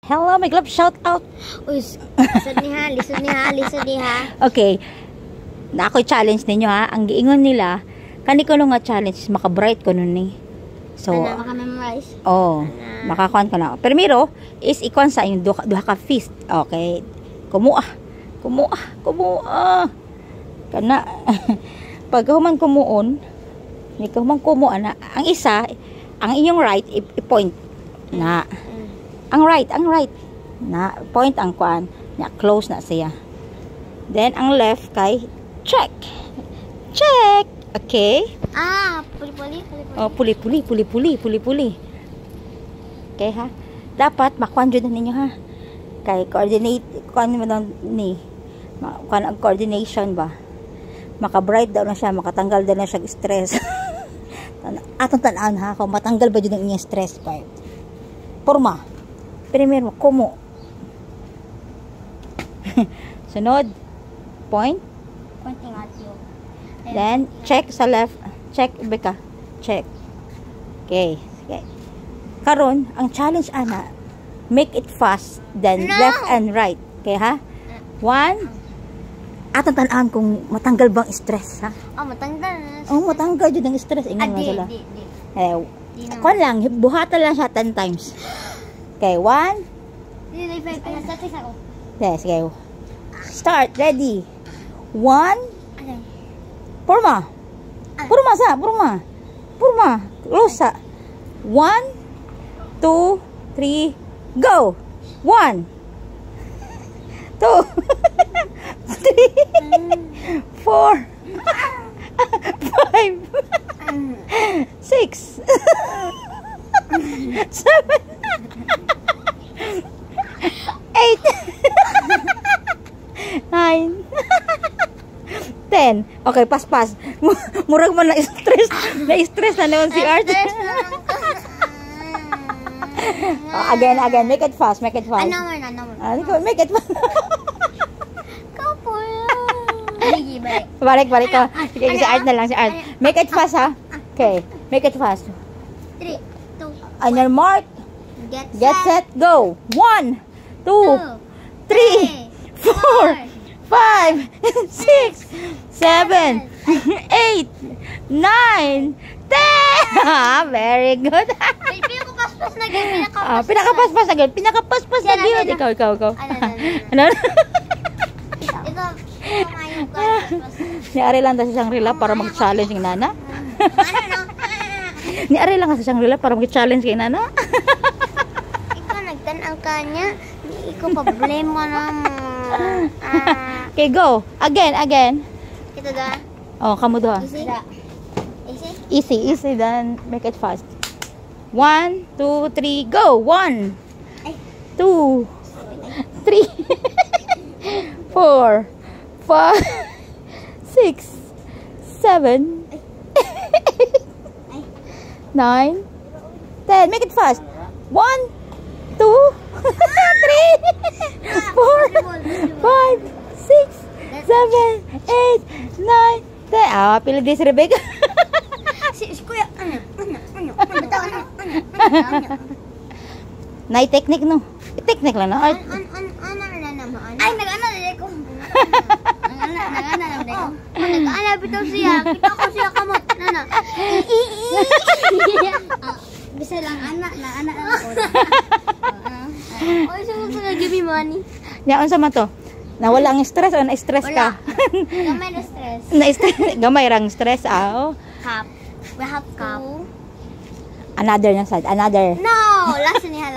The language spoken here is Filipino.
Hello, my glove, shout out. Uy, lisod niha. Okay. Na ako'y challenge ninyo ha. Ang giingon nila, kani ko nga challenge, maka-bright ko nun eh. So, maka-memorize. Makakuan ka na. Primero, is ikuan sa yung duha ka fist. Okay. Kumuha. Kana. Pag human kumuon, ni human kumuha na, ang isa, ang inyong right, i-point na. Ang right. Na, point ang kuan. Na, close na siya. Then, ang left kay, check. Okay. Puli-puli. Oh, puli-puli. Okay, ha? Dapat, makuan dyan na ninyo, ha? Kay, kuan mo daw ni, kuan ang coordination ba? Maka-bright daw na siya, makatanggal daw na siya stress. Atong tanaan, ha? Kung matanggal ba dyan ang inyong stress part. Porma. Primero, kumo. Sunod, point. Pointing at you. Then, check sa left. Check, Beka. Check. Okay. Karon, ang challenge, ana, make it fast, then left and right. Okay, ha? 1. Atong tanaan kung matanggal bang stress, ha? Matanggal. Matanggal dyan ang stress. Ingon nga sila. Kuan lang, buhatan lang siya 10 times. Okay, 1. Yes, okay. Start, ready. 1. Purma. Close. 1, 2, 3, go. 1, 2, 3, 4, 5, 6, 7, 8, 9, 10. Okay, pas. Murag man na-stress. Na-stress na naman si Art. Again. Make it fast. Ano mo? Make it fast. Kapo. Balik. Sige, si Art na lang. Make it fast, ha? Okay. Make it fast. 3, 2, On your mark. Get set, go. 1, 2, 3, 4, 5, 6, 7, 8, 9, 10. Very good. Pinakapaspas na gawin. Pinakapaspas na gawin. Ikaw. Ano? Ito, Ni-ari lang sa Shangri-La para mag-challenge kay Nana. Ni-ari lang sa Shangri-La para mag-challenge kay Nana. Ikaw nagtanang kanya. Ikaw problema na mo. Okay, go. Again. Ito da. Kamu doha. Easy? Easy, then make it fast. 1, 2, 3, go. 1, 2, 3, 4, 5, 6, 7, 8, 9, 10. Make it fast. 1, 2, 3, 4, 5, 6, 7, 8, 9, 10. Pili din si Rebecca. Si Kuya. Technique, no? Technique lang, no? Ay, nag-ana din ko. Nag-ana bitaw siya. Kita ko siya kamot. Nana. Bisa lang anak ako. Oy, sumusunod na give me money. Yaon sa man to? Nawala ang stress o na-stress ka? Gamay na stress. Gamay rang stress, We have cup. Another na side. Another. No! Last niya.